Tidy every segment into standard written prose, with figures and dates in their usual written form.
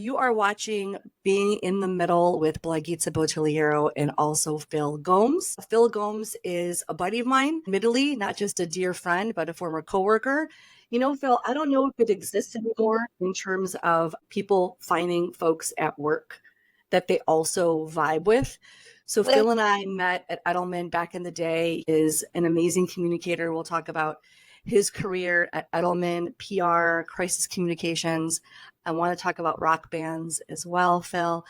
you are watching Being in the Middle with Blagica and also Phil Gomes. Phil Gomes is a buddy of mine, admittedly, not just a dear friend, but a former coworker. You know, Phil, I don't know if it exists anymore in terms of people finding folks at work that they also vibe with. So Phil and I met at Edelman back in the day, is an amazing communicator. We'll talk about his career at Edelman, PR, crisis communications. I want to talk about rock bands as well, Phil.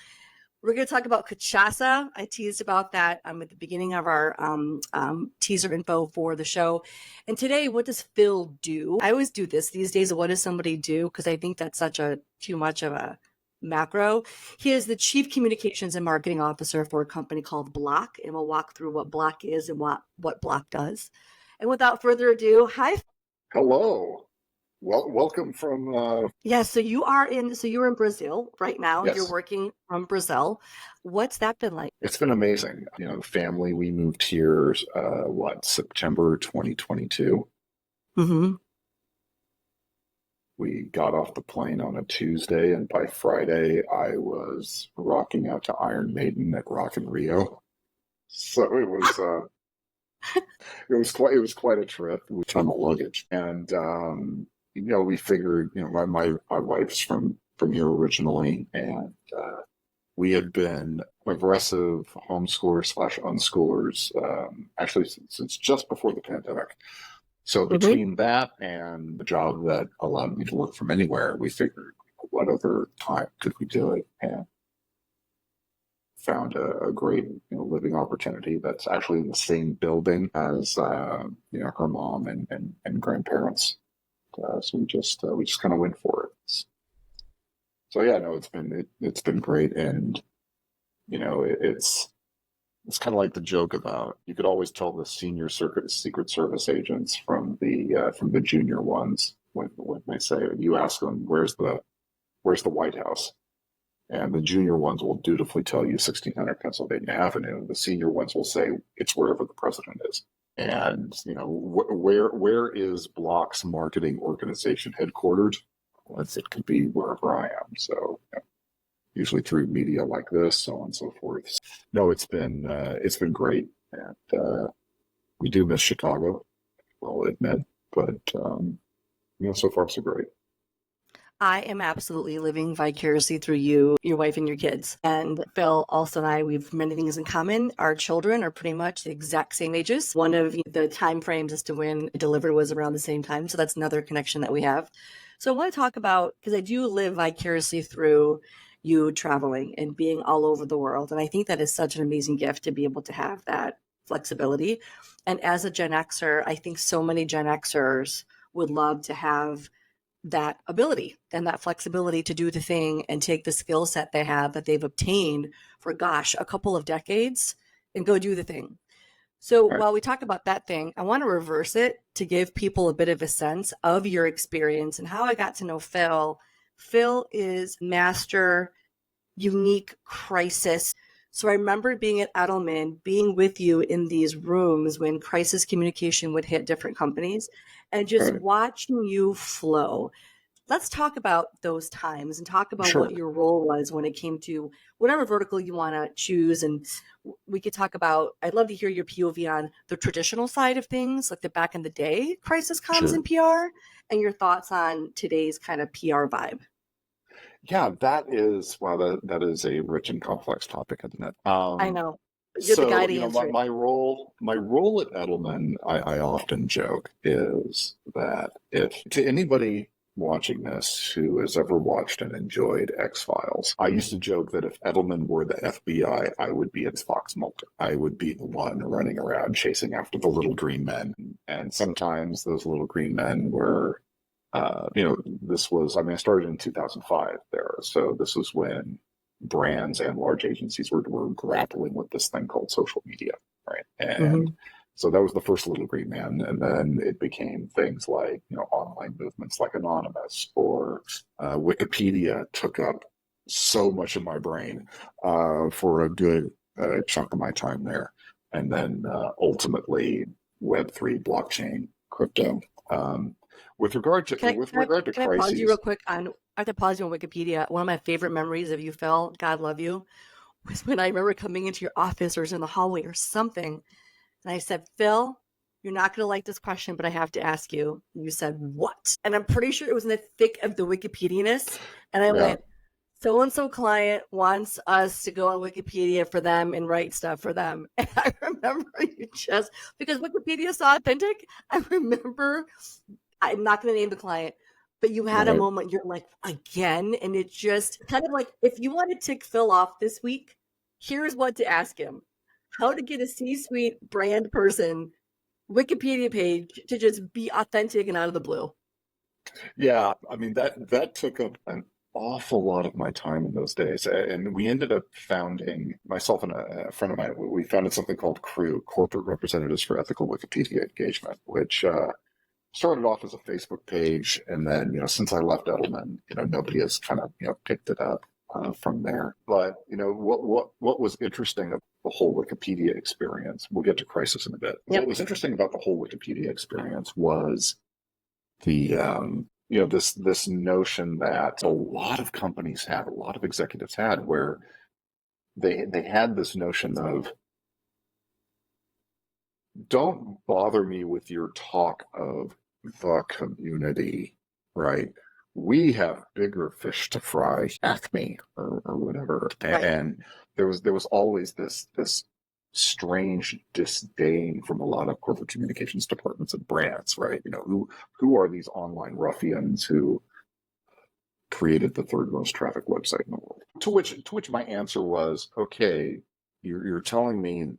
We're going to talk about cachaça. I teased about that at the beginning of our teaser info for the show. And today, what does Phil do? I always do this these days. What does somebody do? Because I think that's too much of a macro. He is the Chief Communications and Marketing Officer for a company called Block, and we'll walk through what Block is and what Block does. And without further ado, hi. Hello. Well, welcome from. Yeah, so you're in Brazil right now. Yes. You're working from Brazil. What's that been like? It's been amazing. Family, we moved here, September 2022. Mm-hmm. We got off the plane on a Tuesday, and by Friday, I was rocking out to Iron Maiden at Rock in Rio. So it was, it was quite a trip with a ton of luggage. And, we figured, my wife's from here originally, and we had been aggressive homeschoolers / unschoolers, actually since just before the pandemic. So between that and the job that allowed me to work from anywhere, we figured, what other time could we do it? And found a great living opportunity that's actually in the same building as her mom and grandparents. So we just kind of went for it. So yeah, no, it's been great, and it's kind of like the joke about, you could always tell the senior Secret Service agents from the junior ones when they say, you ask them, where's the White House? And the junior ones will dutifully tell you 1600 Pennsylvania Avenue. The senior ones will say it's wherever the president is. And where is Block's marketing organization headquartered? Well, it could be wherever I am. So usually through media like this, so on and so forth. No, it's been great, and we do miss Chicago, I'll admit, but so far so great. I am absolutely living vicariously through you, your wife, and your kids. And Phil also and I, we have many things in common. Our children are pretty much the exact same ages. One of the time frames as to when it delivered was around the same time. So that's another connection that we have. So I want to talk about, because I do live vicariously through you traveling and being all over the world. And I think that is such an amazing gift to be able to have that flexibility. And as a Gen Xer, I think so many Gen Xers would love to have that ability and that flexibility to do the thing and take the skill set they have that they've obtained for, a couple of decades and go do the thing. So while we talk about that thing, I want to reverse it to give people a bit of a sense of your experience and how I got to know Phil. Phil is master unique crisis. So I remember being at Edelman, being with you in these rooms when crisis communication would hit different companies and just watching you flow. Let's talk about those times and talk about what your role was when it came to whatever vertical you want to choose. And we could talk about, I'd love to hear your POV on the traditional side of things, like the back in the day crisis comms and PR, and your thoughts on today's kind of PR vibe. Yeah, that is a rich and complex topic, isn't it? I know. You're the guy to answer it. My role at Edelman, I often joke, is that if to anybody watching this who has ever watched and enjoyed X-Files, I used to joke that if Edelman were the FBI, I would be its Fox Mulder. I would be the one running around chasing after the little green men. And sometimes those little green men were, I started in 2005 there. So this was when brands and large agencies were grappling with this thing called social media, right? And so that was the first little green man, and then it became things like online movements like Anonymous or Wikipedia took up so much of my brain for a good chunk of my time there, and then ultimately Web3, blockchain, crypto. With regard to Can I, with can I, regard to can I pause you real crises, quick on, I have to pause you on Wikipedia. One of my favorite memories of you, Phil, God love you, was when I remember coming into your office or was in the hallway or something. And I said, Phil, you're not going to like this question, but I have to ask you. And you said, what? And I'm pretty sure it was in the thick of the Wikipedia-ness. And I yeah, went, so and so client wants us to go on Wikipedia for them and write stuff for them. And I remember you just, because Wikipedia is so authentic, I remember, I'm not going to name the client, but you had a right. moment, you're like, again. And it's just kind of like, if you want to tick Phil off this week, here's what to ask him: how to get a C-suite brand person Wikipedia page to just be authentic and out of the blue. Yeah, I mean that took up an awful lot of my time in those days, and we ended up founding myself and a friend of mine. We founded something called Crew, Corporate Representatives for Ethical Wikipedia Engagement, which started off as a Facebook page, and then since I left Edelman, nobody has kind of picked it up from there. But what was interesting about the whole Wikipedia experience? We'll get to crisis in a bit. Yep. What was interesting about the whole Wikipedia experience was the this notion that a lot of companies had, a lot of executives had, where they had this notion of, don't bother me with your talk of the community, right? We have bigger fish to fry, Acme or whatever. Right. And there was always this strange disdain from a lot of corporate communications departments and brands, right? Who are these online ruffians who created the third most trafficked website in the world? To which my answer was, okay, you're telling me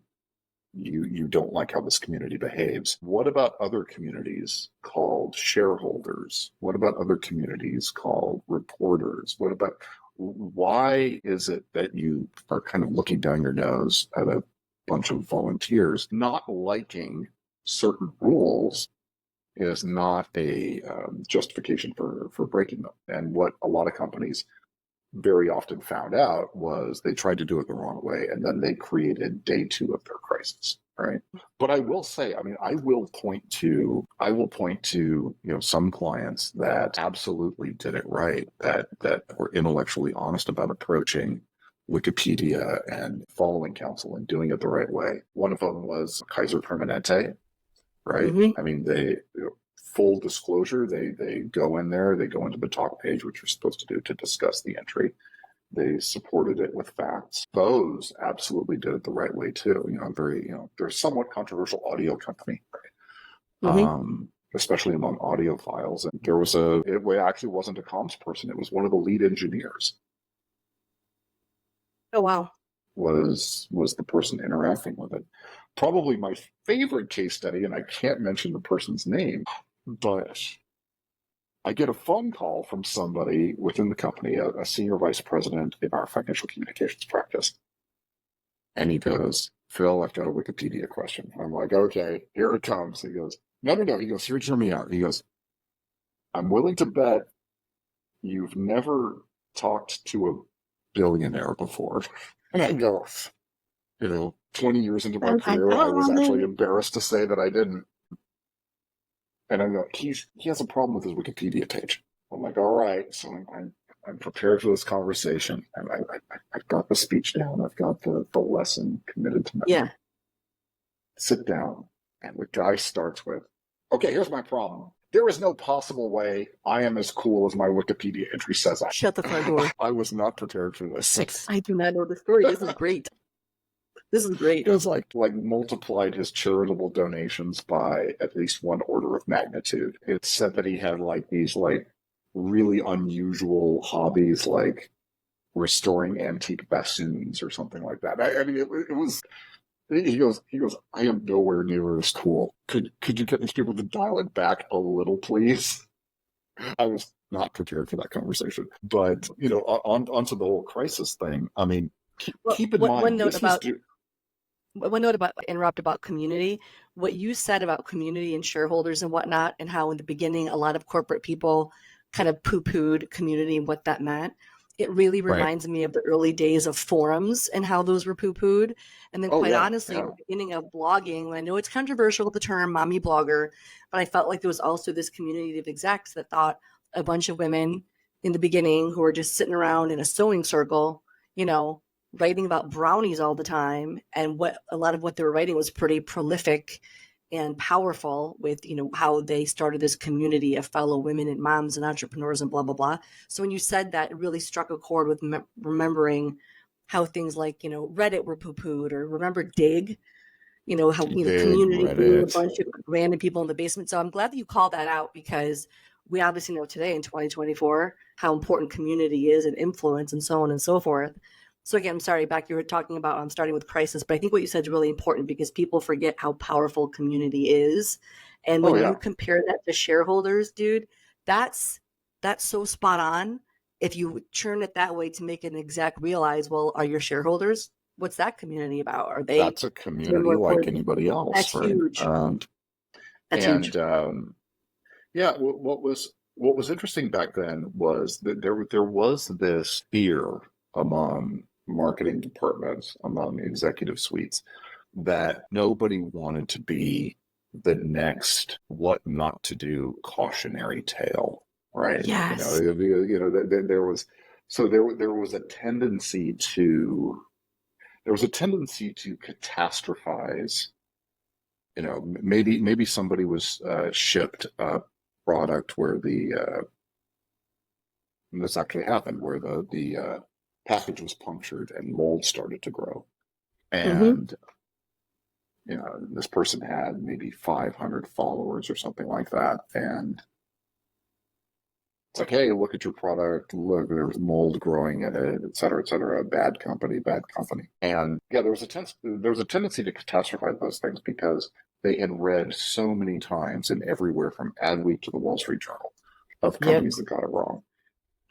you don't like how this community behaves. What about other communities called shareholders? What about other communities called reporters? Why is it that you are kind of looking down your nose at a bunch of volunteers? Not liking certain rules is not a justification for breaking them. And what a lot of companies very often found out was they tried to do it the wrong way, and then they created day two of their crisis, right? But I will say, I mean, I will point to some clients that absolutely did it right, that were intellectually honest about approaching Wikipedia and following counsel and doing it the right way. One of them was Kaiser Permanente, right? Mm-hmm. I mean, they full disclosure, they go in there, they go into the talk page, which you're supposed to do to discuss the entry. They supported it with facts. Bose absolutely did it the right way too. They're a somewhat controversial audio company, Mm-hmm. especially among audiophiles. And it actually wasn't a comms person; it was one of the lead engineers. Oh, wow. Was the person interacting with it. Probably my favorite case study, and I can't mention the person's name, but I get a phone call from somebody within the company, a senior vice president in our financial communications practice. And he goes, Phil, I've got a Wikipedia question. I'm like, okay, here it comes. He goes, no. He goes, hear me out. He goes, I'm willing to bet you've never talked to a billionaire before. And I go, 20 years into my I career, I was actually know. embarrassed to say that I didn't. And I go, he has a problem with his Wikipedia page. I'm like, all right. So I'm prepared for this conversation. And I've got the speech down. I've got the lesson committed to memory. Yeah. Sit down. And the guy starts with, okay, here's my problem. There is no possible way I am as cool as my Wikipedia entry says I Shut the front door. I was not prepared for this. I do not know the story. This is great. This is great. It was like multiplied his charitable donations by at least one order of magnitude. It said that he had these really unusual hobbies, like restoring antique bassoons or something like that. I mean, it was. He goes. I am nowhere near as cool. Could you get these people to dial it back a little, please? I was not prepared for that conversation. But onto the whole crisis thing. I mean, Well, keep in mind this was. one note about interrupt about community. What you said about community and shareholders and whatnot, and how in the beginning a lot of corporate people kind of poo-pooed community and what that meant. it really Right. reminds me of the early days of forums and how those were poo-pooed. And then Oh quite yeah, honestly, in yeah. the beginning of blogging, I know it's controversial, the term mommy blogger, but I felt like there was also this community of execs that thought a bunch of women in the beginning who were just sitting around in a sewing circle, you know, writing about brownies all the time. And what a lot of what they were writing was pretty prolific and powerful with, how they started this community of fellow women and moms and entrepreneurs and blah, blah, blah. So when you said that, it really struck a chord with remembering how things like, Reddit were poo-pooed, or remember Dig, how, Dig, community being a Reddit. bunch of random people in the basement. So I'm glad that you called that out, because we obviously know today in 2024 how important community is and influence and so on and so forth. So again, I'm sorry, back you were talking about starting with crisis, but I think what you said is really important because people forget how powerful community is. And Oh when you yeah. compare that to shareholders, dude, that's that's so spot on. If you churn it that way to make an exec realize, well, are your shareholders, what's that community about? Are they That's a doing community more like important? anybody else, That's right? huge. That's huge. And yeah, what was interesting back then was that there was this fear among marketing departments, among executive suites, that nobody wanted to be the next what not to do cautionary tale, right? Yes. There was there was a tendency to catastrophize. Maybe somebody was shipped a product where this actually happened, where the package was punctured and mold started to grow, Mm-hmm. and this person had maybe 500 followers or something like that, and it's like, hey, look at your product. Look, there's mold growing in it, et cetera, et cetera. Bad company, bad company. And yeah, there was a tendency to catastrophize those things because they had read so many times and everywhere from Adweek to the Wall Street Journal of Yep. companies that got it wrong.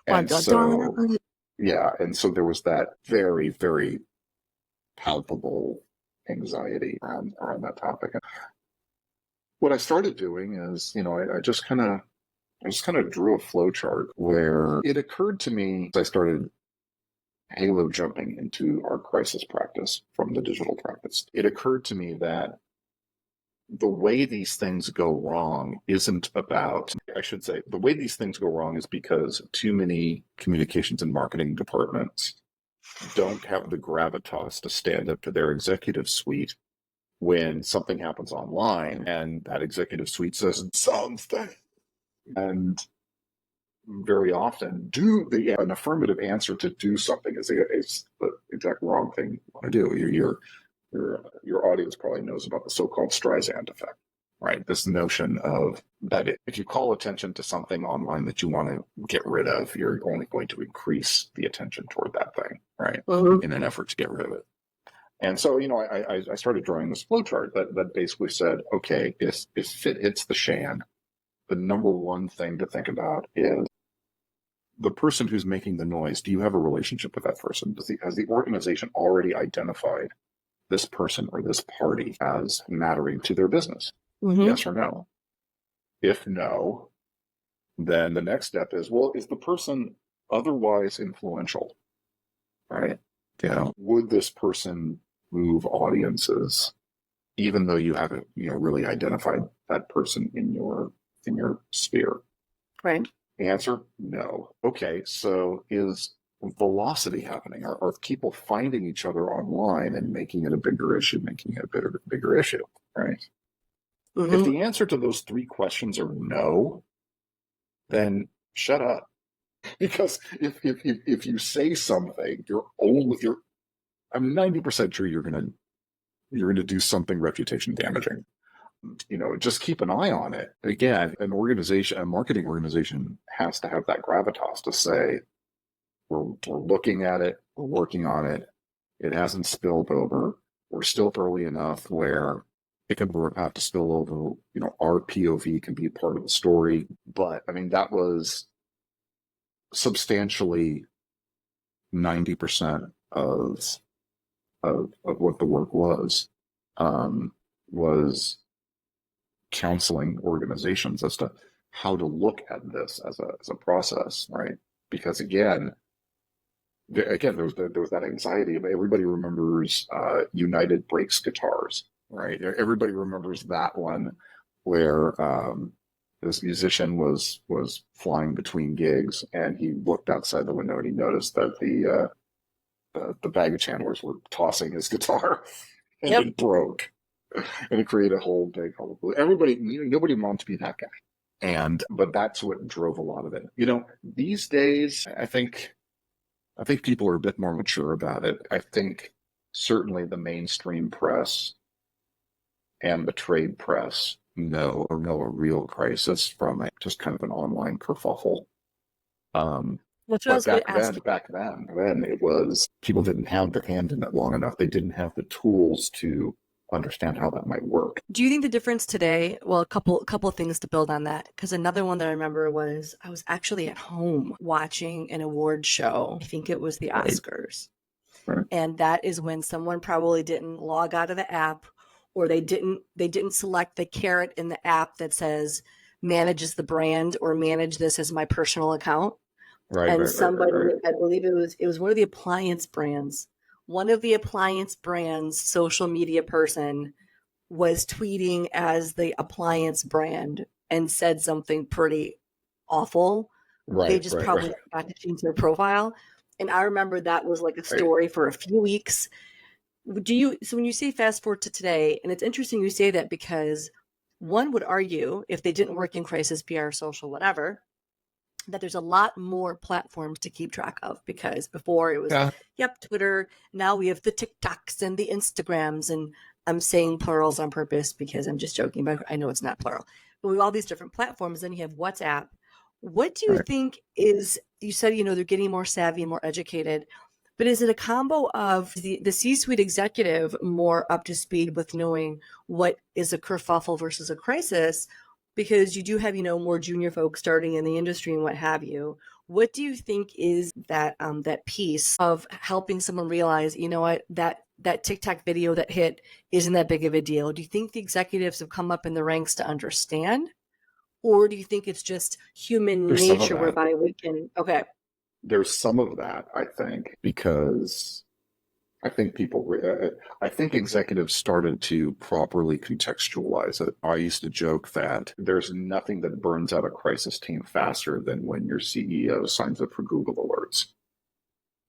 My And God so, darn it. yeah, and so there was that very, very palpable anxiety around that topic. And what I started doing is, I just kind of drew a flow chart where it occurred to me as I started halo jumping into our crisis practice from the digital practice. It occurred to me that the way these things go wrong isn't about, I should say, the way these things go wrong is because too many communications and marketing departments don't have the gravitas to stand up to their executive suite when something happens online and that executive suite says something. And very often an affirmative answer to do something is the exact wrong thing you want to do. Your audience probably knows about the so-called Streisand effect, right? This notion of that if you call attention to something online that you want to get rid of, you're only going to increase the attention toward that thing, right? Mm-hmm. In an effort to get rid of it. And so, I started drawing this flowchart that basically said, okay, if it hits the shan, the number one thing to think about is the person who's making the noise. Do you have a relationship with that person? Has the organization already identified this person or this party as mattering to their business? Mm-hmm. Yes or no? If no, then the next step is, well, is the person otherwise influential? Right? Would this person move audiences, even though you haven't, really identified that person in your sphere? Right. Answer, no. Okay, so is velocity happening? Are people finding each other online and making it a bigger issue, making it a bigger issue, right? If Mm-hmm. the answer to those three questions are no, then shut up. Because if you say something, I'm 90% sure you're gonna do something reputation damaging. Just keep an eye on it. Again, a marketing organization has to have that gravitas to say, we're looking at it, we're working on it. It hasn't spilled over. We're still early enough where it can have to spill over. Our POV can be part of the story. But I mean, that was substantially 90% of what the work was counseling organizations as to how to look at this as a process, right? Because again, again, there was that anxiety. Everybody remembers United Breaks guitars, right? Everybody remembers that one where this musician was flying between gigs, and he looked outside the window and he noticed that the baggage handlers were tossing his guitar, and Yep. it broke, and it created a whole big hullabaloo. Everybody, nobody wanted to be that guy, and but that's what drove a lot of it. These days, I think people are a bit more mature about it. I think certainly the mainstream press and the trade press know a real crisis from just kind of an online kerfuffle. That's what I But was going to ask. then it was people didn't have their hand in it long enough. They didn't have the tools to understand how that might work. Do you think the difference today? Well, a couple things to build on that. Because another one that I remember was I was actually at home watching an award show. I think it was the Right. Oscars. Right. And that is when someone probably didn't log out of the app, or they didn't select the caret in the app that says manages the brand or manage this as my personal account. Right. And Right. Right. Right. somebody, Right. I believe it was one of the appliance brands. One of the appliance brands social media person was tweeting as the appliance brand and said something pretty awful. They Right. just Right. Right. probably got to change their profile. And I remember that was like a Right. story for a few weeks. So when you say fast forward to today, and it's interesting you say that because one would argue if they didn't work in crisis, PR, social, whatever, that there's a lot more platforms to keep track of, because before it was, Yeah. yep, Twitter. Now we have the TikToks and the Instagrams, and I'm saying plurals on purpose because I'm just joking, but I know it's not plural. But we have all these different platforms. Then you have WhatsApp. What do you Right. think is, you said, they're getting more savvy and more educated, but is it a combo of the C-suite executive more up to speed with knowing what is a kerfuffle versus a crisis? Because you do have, more junior folks starting in the industry and what have you. What do you think is that piece of helping someone realize, what, that TikTok video that hit isn't that big of a deal? Do you think the executives have come up in the ranks to understand? Or do you think it's just human There's some of nature that. whereby we can, okay. There's some of that, I think, because I think I think executives started to properly contextualize it. I used to joke that there's nothing that burns out a crisis team faster than when your CEO signs up for Google Alerts.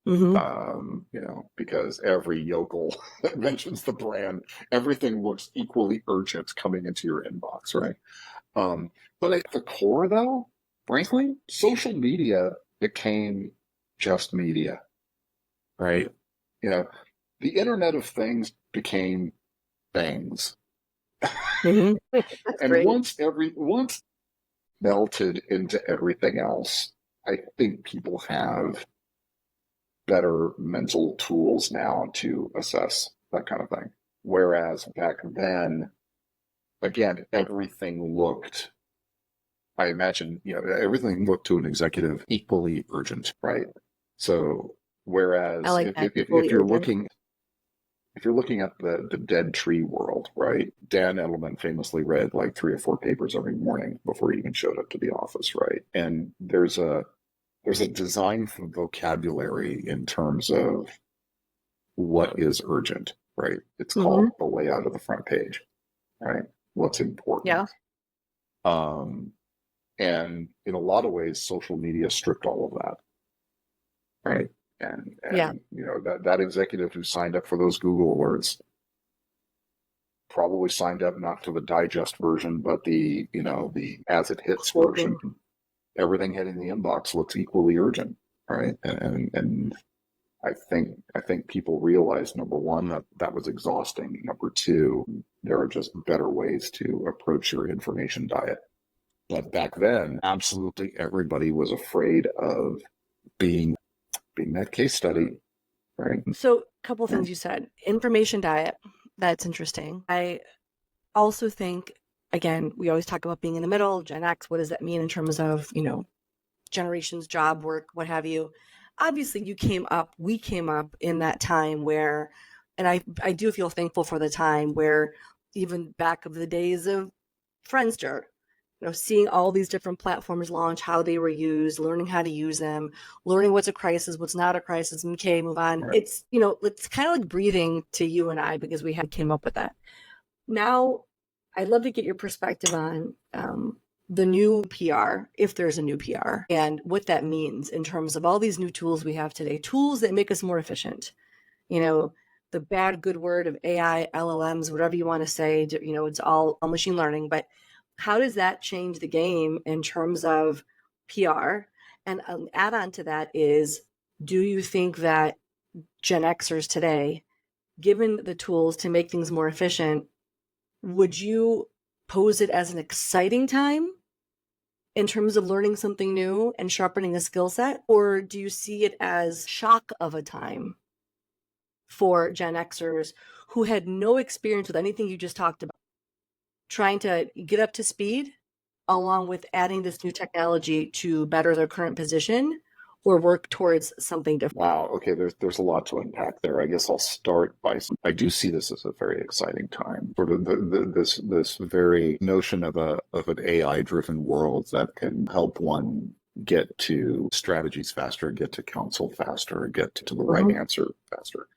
Mm-hmm. Because every yokel that mentions the brand, everything looks equally urgent coming into your inbox, right? But at the core, though, frankly, social media became just media, right? You know, the Internet of Things became things. Mm-hmm. That's And great. once melted into everything else, I think people have better mental tools now to assess that kind of thing. Whereas back then, again, everything looked, I imagine, everything looked to an executive equally urgent, right? So, I whereas like if, that. if, if Equally if you're urgent. looking if you're looking at the dead tree world, right? Dan Edelman famously read like 3 or 4 papers every morning before he even showed up to the office, right? And there's a design for vocabulary in terms of what is urgent, right? It's Mm-hmm. called the layout of the front page, right? What's Yeah. important. Um, and in a lot of ways, social media stripped all of that, right? And Yeah. that executive who signed up for those Google alerts probably signed up not to the digest version, but the as it hits Whole version. thing. Everything hitting the inbox looks equally urgent, right? And I think people realize, number one, that was exhausting. Number two, there are just better ways to approach your information diet. But back then, absolutely everybody was afraid of being that case study, right? So, a couple of Yeah. things you said. Information diet. That's interesting. I also think, again, we always talk about being in the middle, Gen X. What does that mean in terms of, generations, job, work, what have you? Obviously, we came up in that time where, and I do feel thankful for the time where, even back of the days of Friendster, seeing all these different platforms launch, how they were used, learning how to use them, learning what's a crisis, what's not a crisis. Okay, move on. Right. It's kind of like breathing to you and I, because we came up with that. Now, I'd love to get your perspective on the new PR, if there's a new PR, and what that means in terms of all these new tools we have today, tools that make us more efficient. The bad, good word of AI, LLMs, whatever you want to say, it's all machine learning, but how does that change the game in terms of PR? And an add on to that is, do you think that Gen Xers today, given the tools to make things more efficient, would you pose it as an exciting time in terms of learning something new and sharpening a skill set? Or do you see it as shock of a time for Gen Xers who had no experience with anything you just talked about, trying to get up to speed along with adding this new technology to better their current position or work towards something different? Wow. Okay. There's a lot to unpack there. I guess I'll start by I do see this as a very exciting time. Sort of this very notion of an AI driven world that can help one get to strategies faster, get to counsel faster, get to the right answer faster.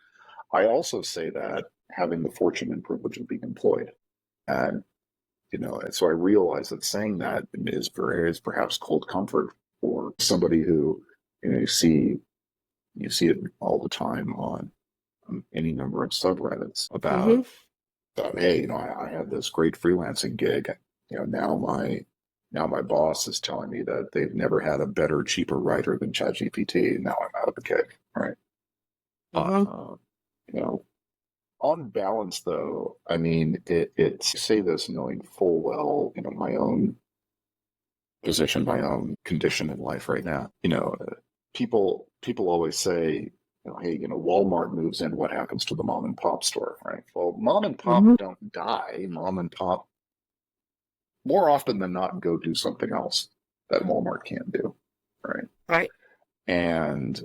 I also say that having the fortune and privilege of being employed, and so I realize that saying that is perhaps cold comfort for somebody who you see it all the time on any number of subreddits about hey, I had this great freelancing gig. Now my boss is telling me that they've never had a better, cheaper writer than ChatGPT. Now I'm out of the gig, right? You know, on balance, though, I mean, it's say this knowing full well, my own position, my own condition in life right now. People always say, hey, Walmart moves in, what happens to the mom and pop store, right? Well, mom and pop don't die. Mom and pop, more often than not, go do something else that Walmart can't do, right? Right. And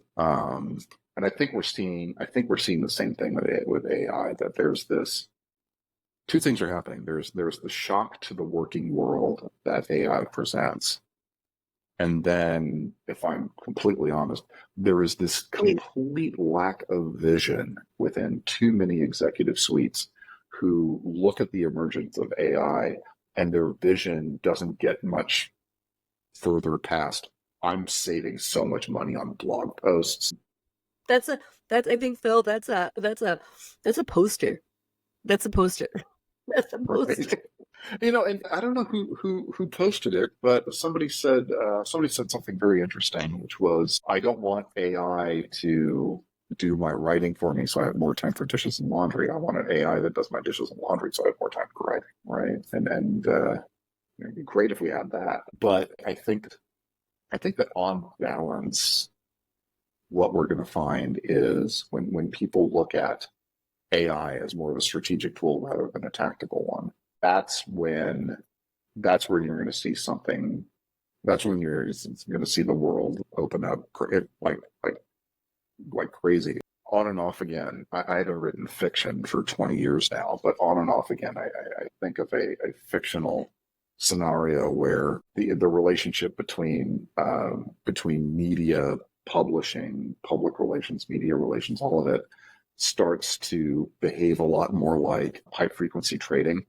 I think we're seeing the same thing with AI, that there's this two things are happening. There's the shock to the working world that AI presents. And then, if I'm completely honest, there is this complete lack of vision within too many executive suites who look at the emergence of AI and their vision doesn't get much further past, I'm saving so much money on blog posts. I think, Phil, that's a poster. That's a poster. That's a poster. Right. And I don't know who posted it, but somebody said something very interesting, which was, I don't want AI to do my writing for me so I have more time for dishes and laundry. I want an AI that does my dishes and laundry so I have more time for writing, right? And it'd be great if we had that. But I think that on balance, what we're going to find is when people look at AI as more of a strategic tool rather than a tactical one, that's when you're going to see something. That's when you're going to see the world open up like crazy. On and off again. I haven't written fiction for 20 years now, but on and off again, I think of a fictional scenario where the relationship between media, publishing, public relations, media relations, all of it starts to behave a lot more like high frequency trading,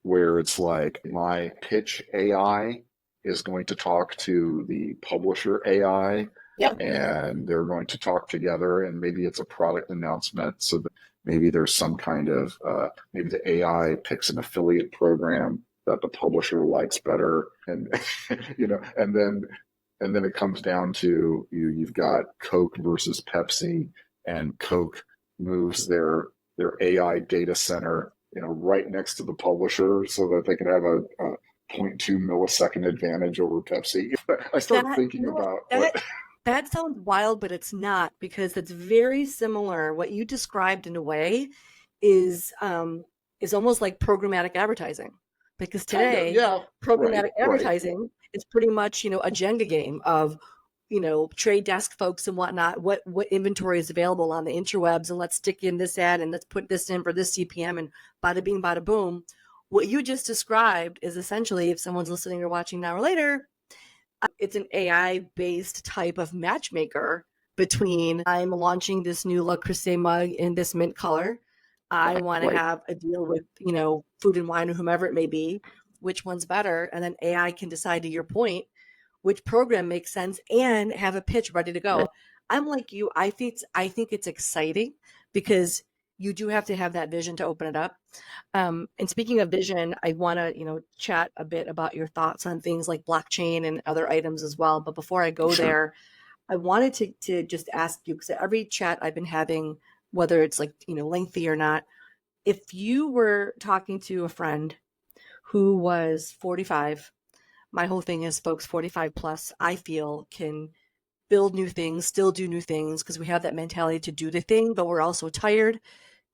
where it's like my pitch AI is going to talk to the publisher AI. Yep. And they're going to talk together, and maybe it's a product announcement. So that maybe there's some kind of maybe the AI picks an affiliate program that the publisher likes better, and and then it comes down to you've got Coke versus Pepsi, and Coke moves their AI data center right next to the publisher so that they can have a 0.2 millisecond advantage over Pepsi. I started thinking about what. That sounds wild, but it's not, because it's very similar. What you described in a way is almost like programmatic advertising, because today programmatic advertising is pretty much a Jenga game of trade desk folks and whatnot. What inventory is available on the interwebs, and let's stick in this ad and let's put this in for this CPM, and bada bing, bada boom. What you just described is essentially, if someone's listening or watching now or later, it's an AI based type of matchmaker between I'm launching this new Le Creuset mug in this mint color. I want to Right. have a deal with, Food and Wine or whomever it may be. Which one's better? And then AI can decide, to your point, which program makes sense and have a pitch ready to Right. go. I'm like you. I think it's exciting because you do have to have that vision to open it up. And speaking of vision, I want to, chat a bit about your thoughts on things like blockchain and other items as well. But before I go Sure. there, I wanted to just ask you, because every chat I've been having, whether it's like, lengthy or not, if you were talking to a friend who was 45, my whole thing is folks 45 plus, I feel, can build new things, still do new things, because we have that mentality to do the thing, but we're also tired,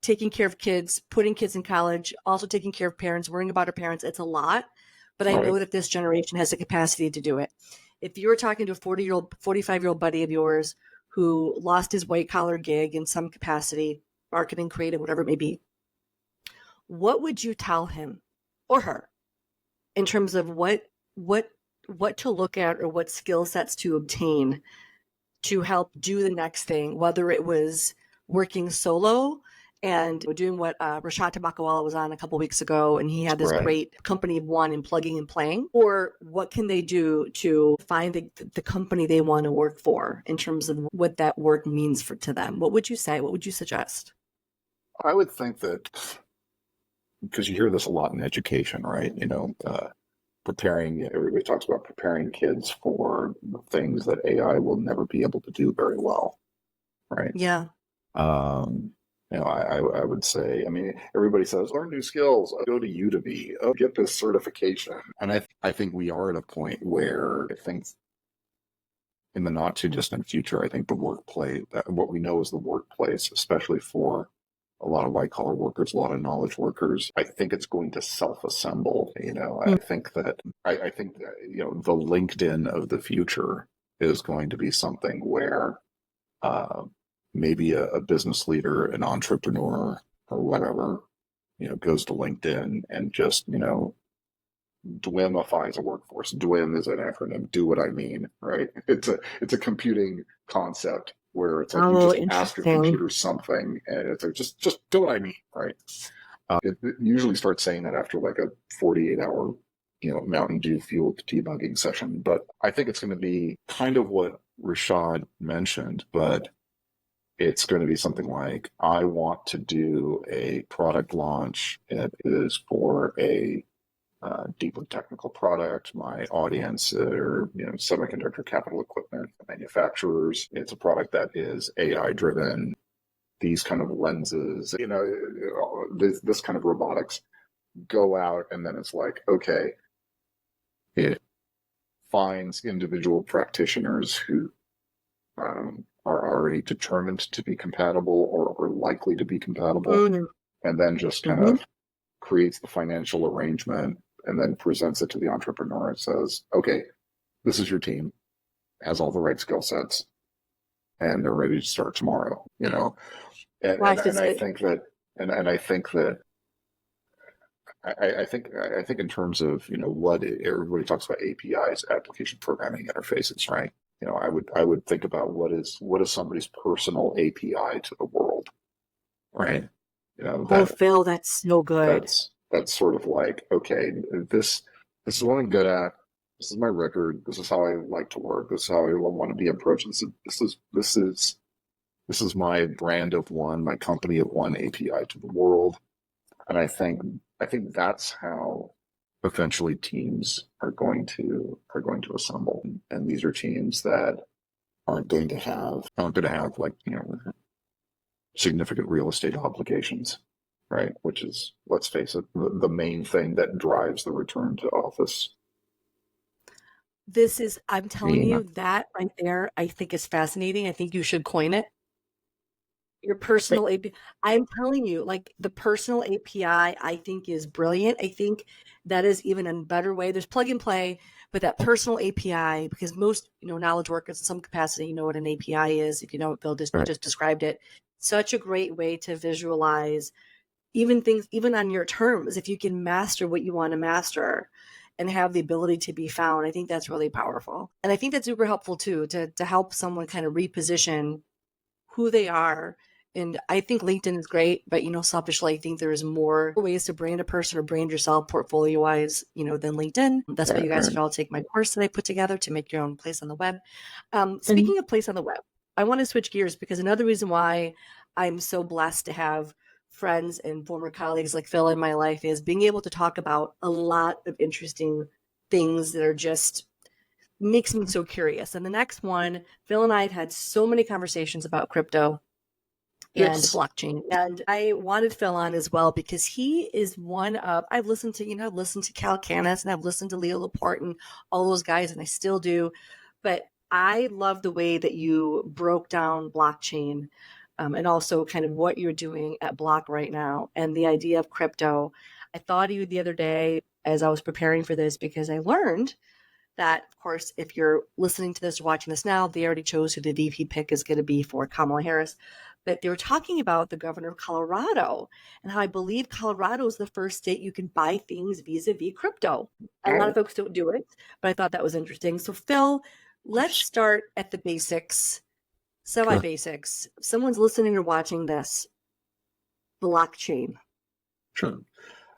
taking care of kids, putting kids in college, also taking care of parents, worrying about our parents. It's a lot, but I Right. know that this generation has the capacity to do it. If you were talking to a 40-year-old, 45-year-old buddy of yours who lost his white collar gig in some capacity, marketing, creative, whatever it may be, what would you tell him or her in terms of what what to look at or what skill sets to obtain to help do the next thing, whether it was working solo and doing what Rashad Tabakawala was on a couple weeks ago, and he had this Right. great company of one in plugging and playing, or what can they do to find the company they want to work for in terms of what that work means to them? What would you say? What would you suggest? I would think that because you hear this a lot in education, right? Preparing, everybody talks about preparing kids for the things that AI will never be able to do very well, right? Yeah. Um, I would say, I mean, everybody says, learn new skills, go to Udemy, get this certification. And I think we are at a point where I think in the not too distant future, I think the workplace, what we know is the workplace, especially for a lot of white collar workers, a lot of knowledge workers, I think it's going to self assemble. I think that, the LinkedIn of the future is going to be something where uh, maybe a business leader, an entrepreneur, or whatever, goes to LinkedIn and just, DWIMifies a workforce. DWIM is an acronym. Do what I mean, right? It's a computing concept where it's like you Oh, just ask your interesting. computer something, and it's like just do what I mean, right? It usually starts saying that after like a 48-hour, Mountain Dew fueled debugging session. But I think it's going to be kind of what Rashad mentioned, but it's going to be something like, I want to do a product launch. It is for a deeply technical product. My audience are, semiconductor capital equipment manufacturers. It's a product that is AI driven. These kind of lenses, this kind of robotics. Go out, and then it's like, okay, it finds individual practitioners who are already determined to be compatible or likely to be compatible, Mm-hmm. and then just kind Mm-hmm. of creates the financial arrangement and then presents it to the entrepreneur and says, okay, this is your team, has all the right skill sets, and they're ready to start tomorrow, and Gosh, and, and I think that and I think that I think in terms of what everybody talks about, APIs, application programming interfaces, right? I would think about what is somebody's personal API to the world, right? You know oh, that Phil, that's so good. that's sort of like, okay, this is what I'm good at. This is my record. This is how I like to work. This is how I want to be approached. This is my brand of one, my company of one API to the world. And I think that's how eventually teams are going to assemble. And these are teams that aren't going to have like, significant real estate obligations, right? Which is, let's face it, the main thing that drives the return to office. I'm I telling mean, you, that right there, I think is fascinating. I think you should coin it. Your personal API. I'm telling you, like the personal API, I think is brilliant. I think that is even a better way. There's plug and play, but that personal API, because most, knowledge workers in some capacity know what an API is. If you know what Bill just, right, just described it, such a great way to visualize even things, even on your terms, if you can master what you want to master and have the ability to be found, I think that's really powerful. And I think that's super helpful too, to help someone kind of reposition who they are. And I think LinkedIn is great, but selfishly, I think there's more ways to brand a person or brand yourself portfolio wise, than LinkedIn. That's why Right, you guys right. should all take my course that I put together to make your own place on the web. And Speaking of place on the web, I want to switch gears because another reason why I'm so blessed to have friends and former colleagues like Phil in my life is being able to talk about a lot of interesting things that are just makes me so curious. And the next one, Phil and I had so many conversations about crypto and Yes. blockchain. And I wanted Phil on as well because he is one of, I've listened to Cal Canis and I've listened to Leo Laporte and all those guys, and I still do. But I love the way that you broke down blockchain, and also kind of what you're doing at Block right now and the idea of crypto. I thought of you the other day as I was preparing for this because I learned that, of course, if you're listening to this or watching this now, they already chose who the VP pick is going to be for Kamala Harris. But they were talking about the governor of Colorado and how I believe Colorado is the first state you can buy things vis-a-vis crypto. A lot of Oh, folks don't do it, but I thought that was interesting. So, Phil, let's start at the basics, semi sure. basics. If someone's listening or watching this, blockchain. Sure.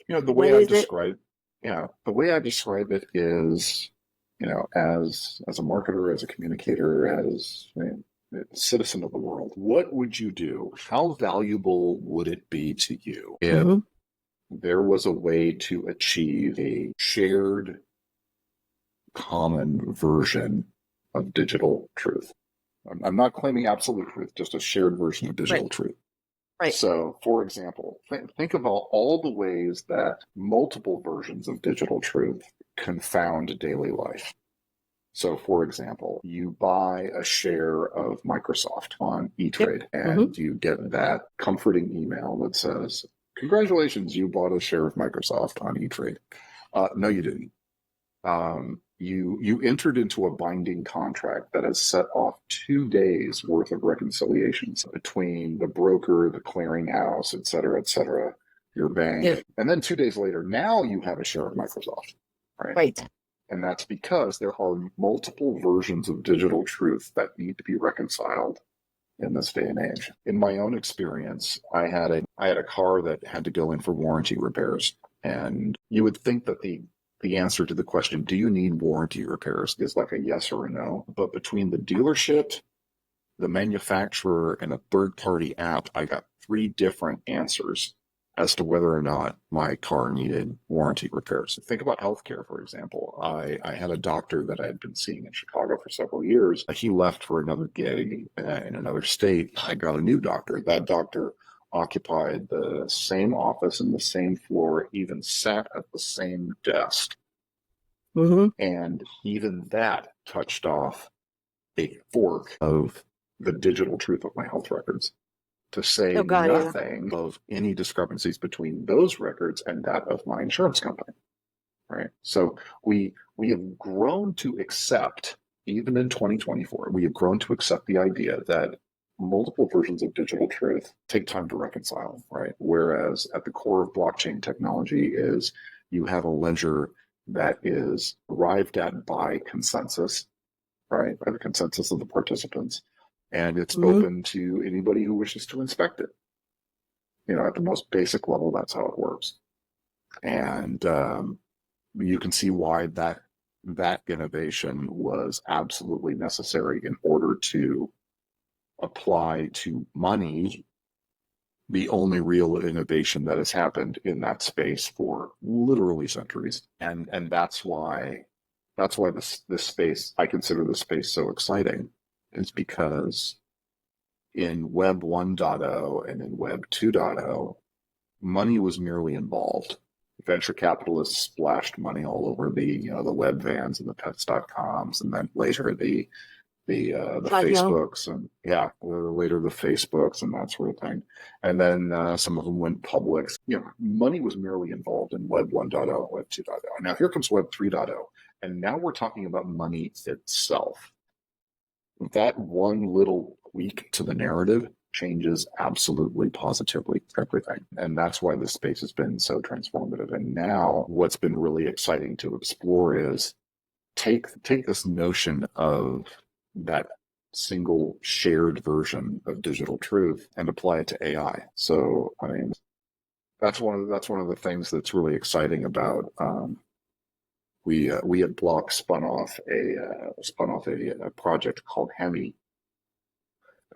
The What way I is it? describe, the way I describe it is, as a marketer, as a communicator, as a citizen of the world, what would you do? How valuable would it be to you if Mm-hmm. there was a way to achieve a shared common version of digital truth? I'm not claiming absolute truth, just a shared version of Right, digital truth. right. So, for example, think about all the ways that multiple versions of digital truth confound daily life. So, for example, you buy a share of Microsoft on Yep. E-Trade Mm-hmm. and you get that comforting email that says, "Congratulations, you bought a share of Microsoft on E-Trade." No, you didn't. You entered into a binding contract that has set off 2 days worth of reconciliations between the broker, the clearinghouse, et cetera, your Yep. bank, and then 2 days later, now you have a share of Microsoft, right? Right. And that's because there are multiple versions of digital truth that need to be reconciled in this day and age. In my own experience, I had a car that had to go in for warranty repairs, and you would think that the answer to the question, do you need warranty repairs, is like a yes or a no. But between the dealership, the manufacturer, and a third party app, I got 3 different answers as to whether or not my car needed warranty repairs. Think about healthcare, for example. I had a doctor that I had been seeing in Chicago for several years. He left for another gig in another state. I got a new doctor. That doctor occupied the same office and the same floor, even sat at the same desk. Mm-hmm. And even that touched off a fork of the digital truth of my health records, to say Oh, God, yeah. nothing of any discrepancies between those records and that of my insurance company. Right. So we have grown to accept, even in 2024, we have grown to accept the idea that multiple versions of digital truth take time to reconcile, right? Whereas at the core of blockchain technology is you have a ledger that is arrived at by consensus, right? By the consensus of the participants. And it's Mm-hmm. open to anybody who wishes to inspect it. At the most basic level, that's how it works. And you can see why that innovation was absolutely necessary in order to apply to money, the only real innovation that has happened in that space for literally centuries. And that's why this space, I consider this space so exciting, is because in Web 1.0 and in Web 2.0, money was merely involved. Venture capitalists splashed money all over the web vans and the pets.coms, and then later the Facebooks, and later the Facebooks and that sort of thing. And then some of them went public. Money was merely involved in Web 1.0 and Web 2.0. Now here comes Web 3.0, and now we're talking about money itself. That one little tweak to the narrative changes absolutely positively everything. And that's why this space has been so transformative. And now what's been really exciting to explore is take this notion of that single shared version of digital truth and apply it to AI. So I mean, that's one of the things that's really exciting about we at Block spun off a project called Hemi,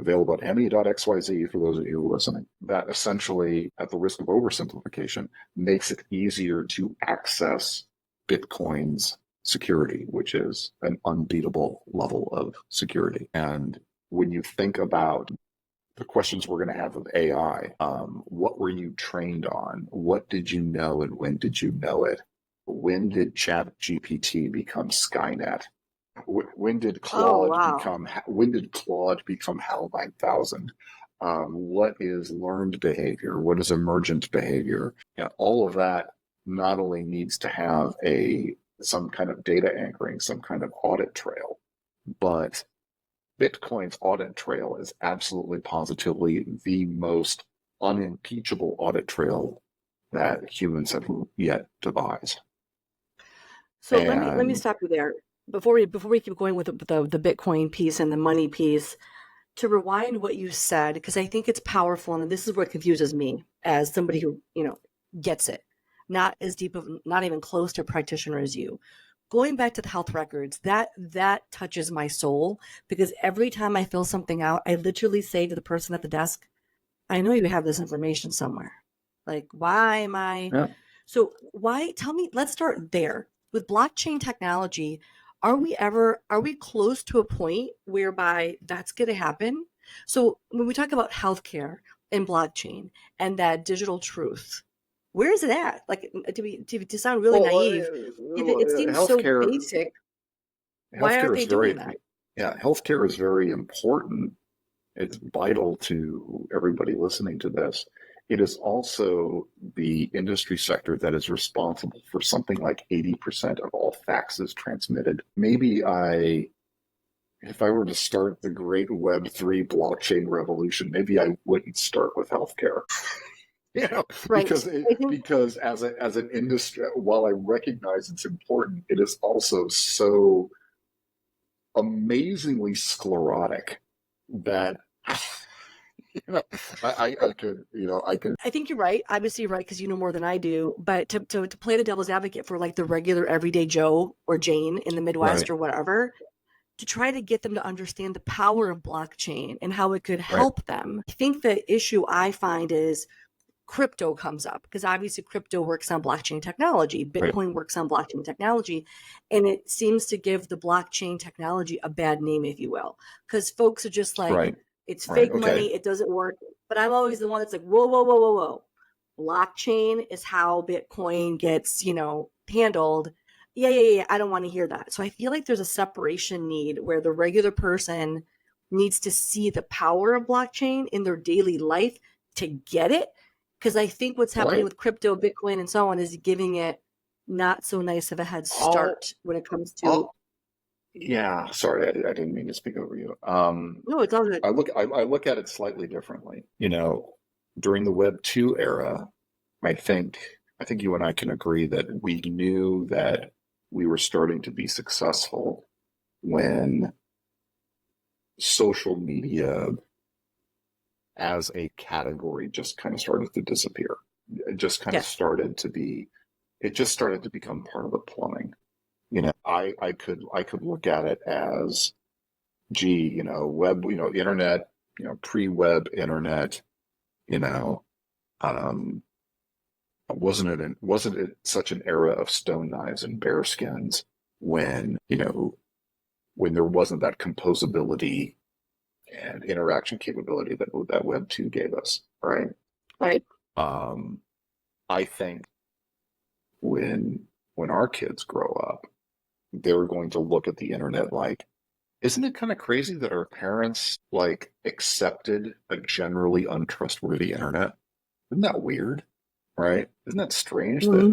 available at hemi.xyz for those of you listening. That essentially, at the risk of oversimplification, makes it easier to access Bitcoin's security, which is an unbeatable level of security. And when you think about the questions we're going to have of AI, what were you trained on? What did you know, and when did you know it? When did ChatGPT become Skynet? When did Oh, Claude wow. become HAL 9000? What is learned behavior? What is emergent behavior? Yeah, all of that not only needs to have some kind of data anchoring, some kind of audit trail, but Bitcoin's audit trail is absolutely positively the most unimpeachable audit trail that humans have yet devised. So let me And stop you there before we keep going with the Bitcoin piece and the money piece. To rewind what you said, because I think it's powerful, and this is what confuses me as somebody who gets it, not as deep of, not even close to a practitioner as you. Going back to the health records, that touches my soul, because every time I fill something out, I literally say to the person at the desk, I know you have this information somewhere. Like, why am I? yeah, So, why? Tell me, let's start there. With blockchain technology, are we close to a point whereby that's going to happen? So, when we talk about healthcare and blockchain and that digital truth, where is it at? Like, to sound really well, naive, if it seems so basic, why aren't healthcare is they doing very that? yeah, healthcare is very important. It's vital to everybody listening to this. It is also the industry sector that is responsible for something like 80% of all faxes transmitted. If I were to start the great Web3 blockchain revolution, maybe I wouldn't start with healthcare. Right. I think Because as an industry, while I recognize it's important, it is also so amazingly sclerotic that you know, I could, I could, I think you're right. Obviously, you're right because you know more than I do. But to play the devil's advocate for like the regular everyday Joe or Jane in the Midwest right, or whatever, to try to get them to understand the power of blockchain and how it could right, help them. I think the issue I find is crypto comes up because obviously crypto works on blockchain technology. right, Bitcoin works on blockchain technology. And it seems to give the blockchain technology a bad name, if you will, because folks are just like, right, it's right. fake Okay. money. It doesn't work. But I'm always the one that's like, whoa, whoa, whoa, whoa, whoa. Blockchain is how Bitcoin gets, handled. Yeah, yeah, yeah. I don't want to hear that. So I feel like there's a separation need where the regular person needs to see the power of blockchain in their daily life to get it. Because I think what's happening Right. with crypto, Bitcoin, and so on is giving it not so nice of a head I'll, start when it comes to. I'll, yeah, sorry, I didn't mean to speak over you. No, it's all good. I look at it slightly differently. During the Web 2 era, I think, I think you and I can agree that we knew that we were starting to be successful when social media as a category just kind of started to disappear. It just kind of Yes. started to be, it just started to become part of the plumbing. I could look at it as, gee, web, internet, pre-web internet, you know, um, wasn't it such an era of stone knives and bearskins when, when there wasn't that composability and interaction capability that Web 2 gave us, right? Right. Um, I think when our kids grow up, they're going to look at the internet like, isn't it kind of crazy that our parents like accepted a generally untrustworthy internet? Isn't that weird? Right? Isn't that strange Mm-hmm.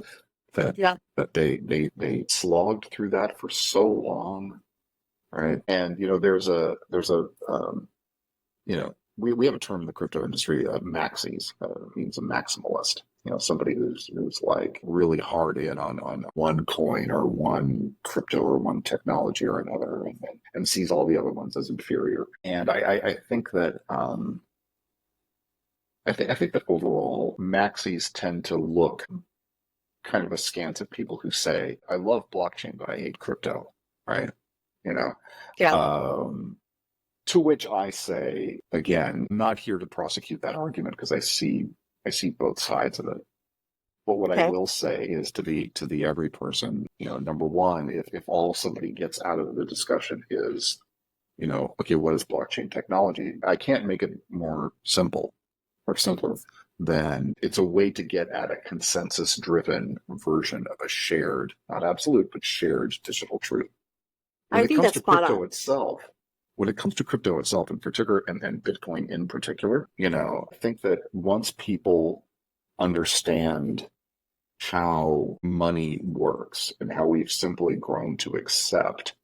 that Yeah. they slogged through that for so long, right? And there's a we have a term in the crypto industry, maxis, means a maximalist. Somebody who's like really hard in on one coin or one crypto or one technology or another, and sees all the other ones as inferior. And I think that I think that overall maxis tend to look kind of askance at people who say, "I love blockchain, but I hate crypto." Right? You know. Yeah. Um, To which I say, again, I'm not here to prosecute that argument because I see both sides of it. But what I Okay. will say is to the every person, number one, if all somebody gets out of the discussion is, okay, what is blockchain technology? I can't make it more simple or simpler than it's a way to get at a consensus driven version of a shared, not absolute, but shared digital truth. When I it think comes that's to spot crypto on. itself, in particular, and Bitcoin in particular, I think that once people understand how money works and how we've simply grown to accept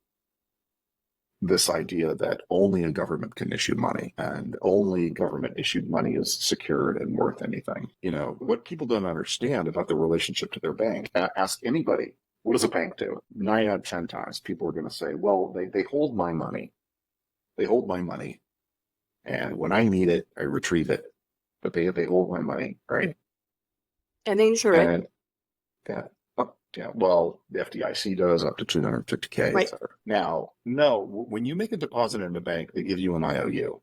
this idea that only a government can issue money and only government issued money is secured and worth anything. What people don't understand about the relationship to their bank, ask anybody, what does a bank do? 9 out of 10 times, people are going to say, well, they hold my money. They hold my money. And when I need it, I retrieve it. But they hold my money, right? And they insure it, And yeah, yeah, well, the FDIC does up to 250K, et right? cetera. Now, no, when you make a deposit in a bank, they give you an IOU.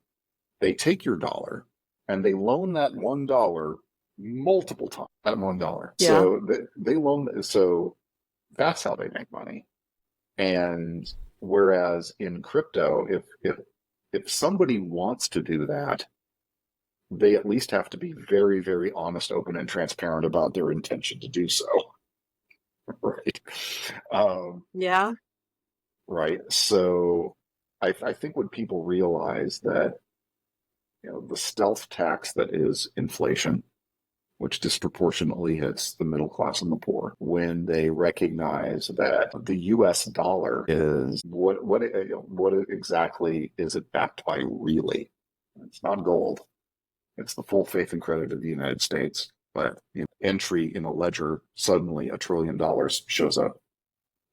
They take your dollar and they loan that $1 multiple times. That $1. Yeah. So they loan. So that's how they make money. And whereas in crypto, if somebody wants to do that, they at least have to be very, very honest, open, and transparent about their intention to do so. Right. Um, Yeah. right. So I think when people realize that, the stealth tax that is inflation, which disproportionately hits the middle class and the poor, when they recognize that the U.S. dollar is what exactly is it backed by really? It's not gold. It's the full faith and credit of the United States. But entry in a ledger, suddenly $1 trillion shows up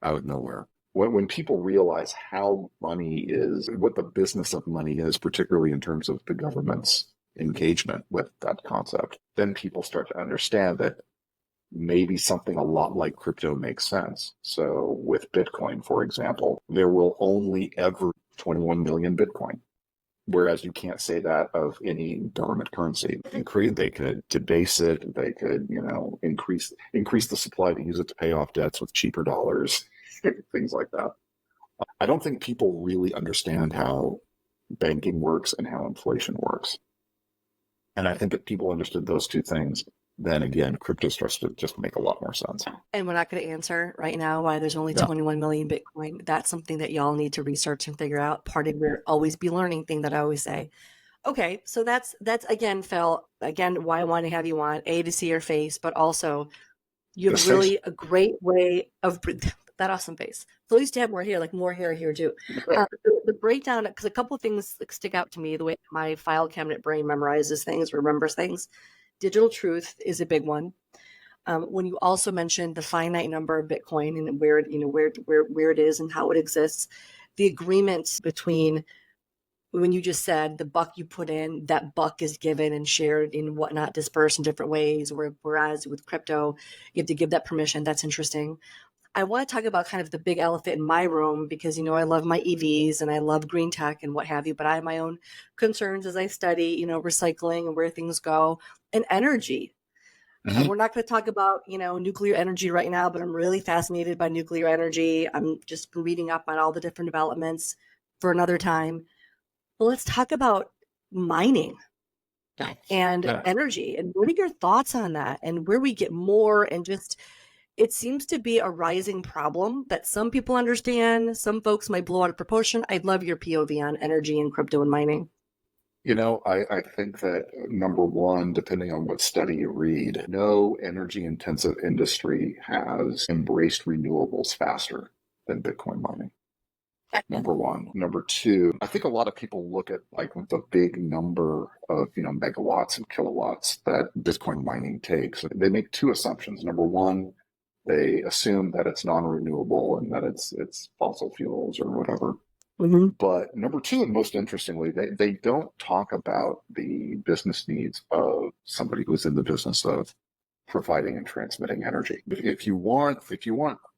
out of nowhere. When people realize how money is, what the business of money is, particularly in terms of the government's engagement with that concept, then people start to understand that maybe something a lot like crypto makes sense. So with Bitcoin, for example, there will only ever 21 million Bitcoin. Whereas you can't say that of any government currency. They could debase it. They could, increase the supply to use it to pay off debts with cheaper dollars, things like that. I don't think people really understand how banking works and how inflation works. And I think if people understood those two things, then again, crypto starts to just make a lot more sense. And we're not going to answer right now why there's only Yeah. 21 million Bitcoin. That's something that y'all need to research and figure out. Part of your always be learning thing that I always say. Okay, so that's again, Phil. Again, why I want to have you on, A, to see your face, but also you have This face. really a great way of that awesome face. Phil used to have more hair, like more hair here too. The breakdown, because a couple of things stick out to me, the way my file cabinet brain memorizes things, remembers things. Digital truth is a big one. When you also mentioned the finite number of Bitcoin and where it is and how it exists, the agreements between when you just said the buck you put in, that buck is given and shared in whatnot, dispersed in different ways. Whereas with crypto, you have to give that permission. That's interesting. I want to talk about kind of the big elephant in my room because, I love my EVs and I love green tech and what have you, but I have my own concerns as I study, recycling and where things go and energy. Mm-hmm. We're not going to talk about, nuclear energy right now, but I'm really fascinated by nuclear energy. I'm just reading up on all the different developments for another time. Well, let's talk about mining and Yeah. energy. And what are your thoughts on that and where we get more and just it seems to be a rising problem that some people understand. Some folks might blow out of proportion. I'd love your POV on energy and crypto and mining. I think that number one, depending on what study you read, no energy intensive industry has embraced renewables faster than Bitcoin mining. Number one. Number two, I think a lot of people look at like the big number of, megawatts and kilowatts that Bitcoin mining takes. They make two assumptions. Number one, they assume that it's non-renewable and that it's fossil fuels or whatever. Mm-hmm. But number two, and most interestingly, they don't talk about the business needs of somebody who's in the business of providing and transmitting energy. If you want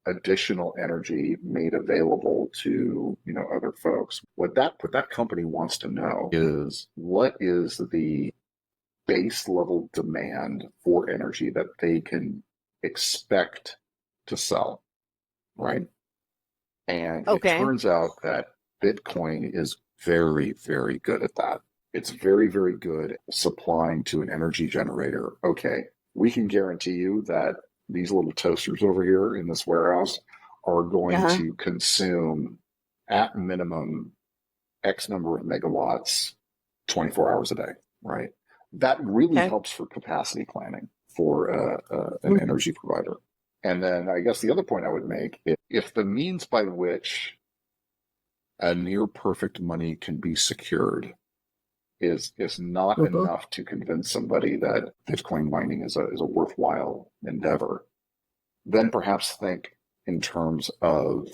additional energy made available to other folks, what that company wants to know is what is the base level demand for energy that they can expect to sell, right? And it Okay. turns out that Bitcoin is very, very good at that. It's very, very good at supplying to an energy generator. Okay, we can guarantee you that these little toasters over here in this warehouse are going Uh-huh. to consume at minimum X number of megawatts 24 hours a day, right? That really Okay. helps for capacity planning for an energy provider. And then I guess the other point I would make, if the means by which a near perfect money can be secured is not Mm-hmm. enough to convince somebody that Bitcoin mining is a worthwhile endeavor, then perhaps think in terms of,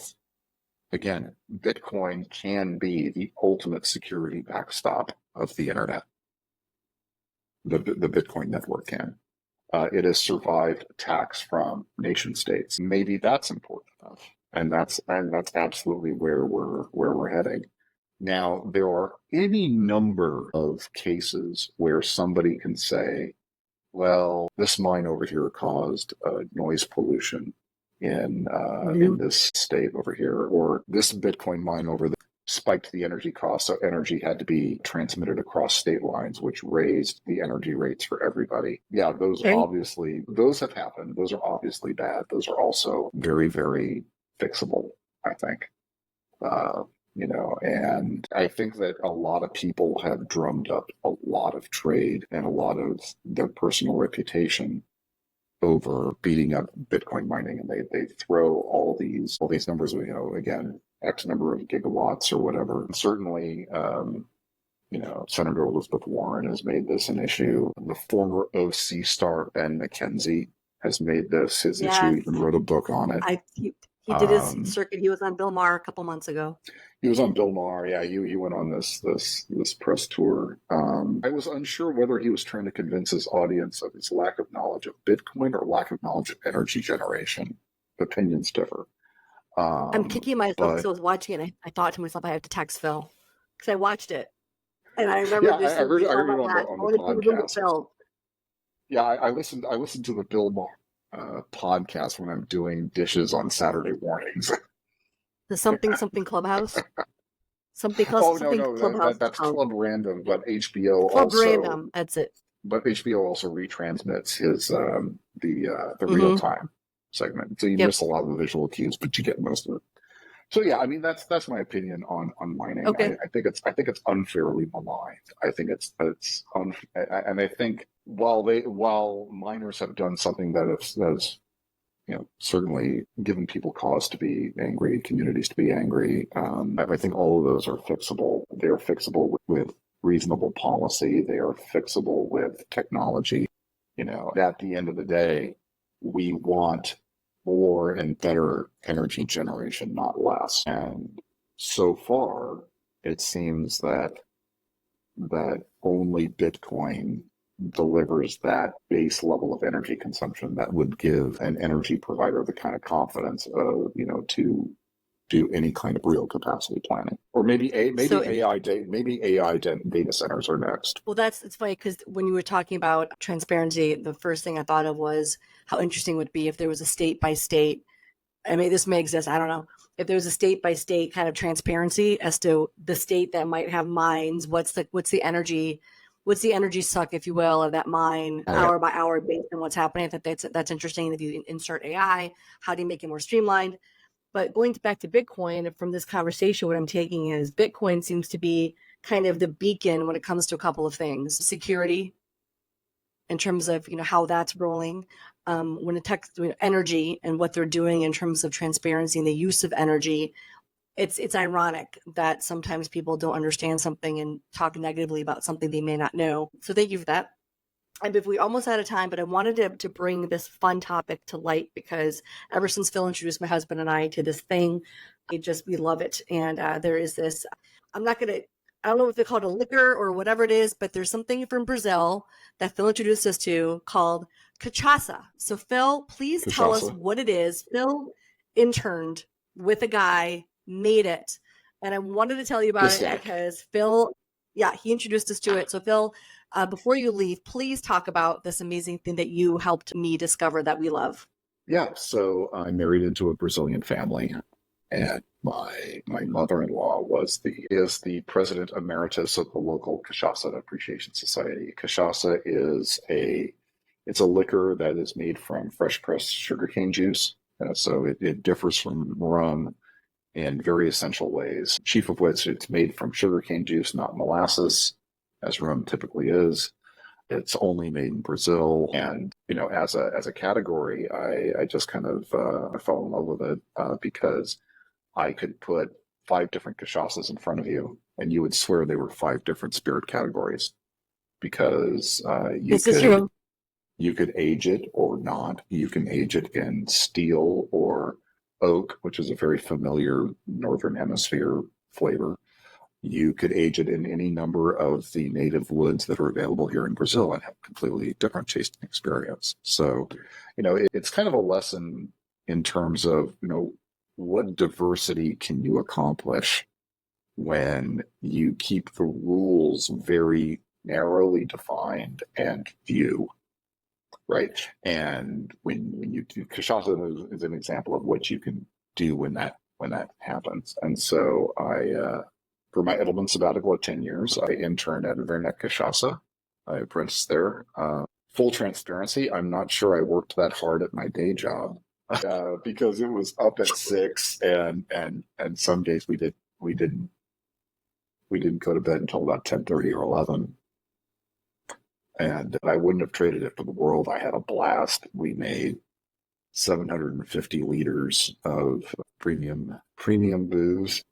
again, Bitcoin can be the ultimate security backstop of the internet. The Bitcoin network can. It has survived attacks from nation states. Maybe that's important enough, and that's absolutely where we're heading. Now, there are any number of cases where somebody can say, well, this mine over here caused noise pollution in this state over here, or this Bitcoin mine over there spiked the energy cost, so energy had to be transmitted across state lines, which raised the energy rates for everybody. Yeah, Okay. those have happened. Those are obviously bad. Those are also very, very fixable, I think. Uh, and I think that a lot of people have drummed up a lot of trade and a lot of their personal reputation over beating up Bitcoin mining, and they throw all these numbers, again, X number of gigawatts or whatever. And certainly, Senator Elizabeth Warren has made this an issue. The former OC star Ben McKenzie has made this his issue. Yes. He even wrote a book on it. He did his Um, circuit. He was on Bill Maher a couple months ago. He was on Bill Maher. Yeah, he went on this press tour. I was unsure whether he was trying to convince his audience of his lack of knowledge of Bitcoin or lack of knowledge of energy generation. Opinions differ. I'm kicking myself because I But was watching it. And I thought to myself, I have to text Phil because I watched it, and I remember yeah, just I thinking, "Oh heard my it on gosh, the I want to do the room with podcast. Phil." Yeah, I listened to the Bill Maher podcast when I'm doing dishes on Saturday mornings. The something clubhouse, Oh no, something no, clubhouse. It's that's called Club Random, but HBO Club also Random. That's it. retransmits his the real Mm-hmm. time segment. So you Yep. miss a lot of the visual cues, but you get most of it. So yeah, I mean that's my opinion on mining. Okay. I think it's unfairly maligned. I think and I think while miners have done something that has certainly given people cause to be angry, communities to be angry. I think all of those are fixable. They are fixable with reasonable policy. They are fixable with technology. At the end of the day, we want more and better energy generation, not less. And so far, it seems that only Bitcoin delivers that base level of energy consumption that would give an energy provider the kind of confidence of, to do any kind of real capacity planning. Or So, maybe AI data centers are next. well, it's funny because when you were talking about transparency, the first thing I thought of was how interesting it would be if there was a state by state. I mean, this may exist. I don't know if there was a state by state kind of transparency as to the state that might have mines. What's the energy suck, if you will, of that mine Right. hour by hour based on what's happening. I think that's interesting. If you insert AI, how do you make it more streamlined? But going back to Bitcoin, from this conversation, what I'm taking is Bitcoin seems to be kind of the beacon when it comes to a couple of things: security, in terms of how that's rolling, when it text energy and what they're doing in terms of transparency and the use of energy, it's ironic that sometimes people don't understand something and talk negatively about something they may not know. So thank you for that. And if we almost out of time, but I wanted to bring this fun topic to light because ever since Phil introduced my husband and I to this thing, we love it. And there is this, I'm not going to, I don't know if they call it a liquor or whatever it is, but there's something from Brazil that Phil introduced us to called cachaça. So Phil, please tell us Cachaça. what it is. Phil interned with a guy, made it. And I wanted to tell you about This it guy. because Phil, yeah, he introduced us to it. So Phil, before you leave, please talk about this amazing thing that you helped me discover that we love. Yeah, so I married into a Brazilian family, and my mother-in-law is the president emeritus of the local Cachaça Appreciation Society. Cachaça is it's a liquor that is made from fresh pressed sugarcane juice. So it differs from rum in very essential ways, chief of which it's made from sugarcane juice, not molasses, as rum typically is. It's only made in Brazil, and as a category, I just kind of fell in love with it because I could put 5 different cachaças in front of you, and you would swear they were 5 different spirit categories because This is true. you could age it or not. You can age it in steel or oak, which is a very familiar Northern Hemisphere flavor. You could age it in any number of the native woods that are available here in Brazil and have a completely different tasting experience. So, it's kind of a lesson in terms of, what diversity can you accomplish when you keep the rules very narrowly defined and few, right? And when you do, cachaça is an example of what you can do when that happens. And so for my Edelman sabbatical of 10 years, I interned at Werner Cachaça. I apprenticed there. Full transparency, I'm not sure I worked that hard at my day job because it was up at 6, and some days we didn't go to bed until about 10:30 or 11. And I wouldn't have traded it for the world. I had a blast. We made 750 liters of premium booze,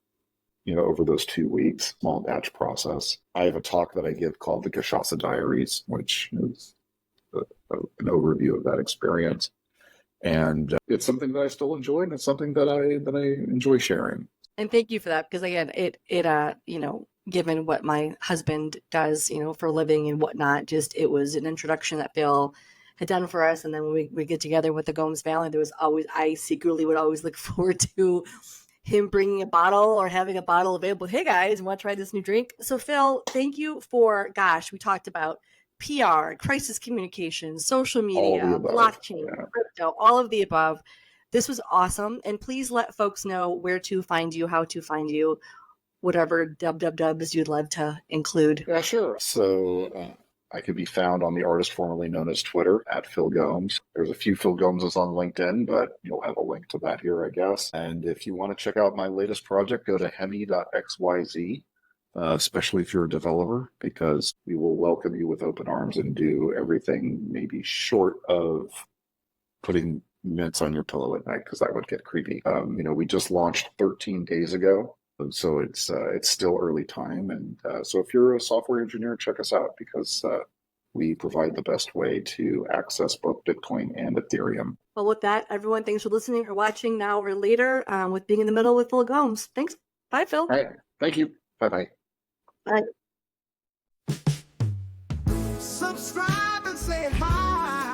over those 2 weeks, small batch process. I have a talk that I give called the Cachaça Diaries, which is an overview of that experience. And it's something that I still enjoy, and it's something that I enjoy sharing. And thank you for that, because again, it given what my husband does, for a living and whatnot, it was an introduction that Phil had done for us. And then when we get together with the Gomes family, I secretly would always look forward to him bringing a bottle or having a bottle available. Hey guys, want to try this new drink? So Phil, thank you for, we talked about PR, crisis communication, social media, blockchain, crypto, all of the above. This was awesome. And please let folks know where to find you, how to find you, whatever dubs you'd love to include. Yeah, sure. So I can be found on the artist formerly known as Twitter at Phil Gomes. There's a few Phil Gomeses on LinkedIn, but you'll have a link to that here, I guess. And if you want to check out my latest project, go to hemi.xyz, especially if you're a developer, because we will welcome you with open arms and do everything maybe short of putting mints on your pillow at night, because that would get creepy. We just launched 13 days ago. So it's still early time, and so if you're a software engineer, check us out, because we provide the best way to access both Bitcoin and Ethereum. Well, with that, everyone, thanks for listening or watching now or later with Being in the Middle with Phil Gomes. Thanks. Bye, Phil. All right. Thank you. Bye-bye. Bye. Subscribe and say hi.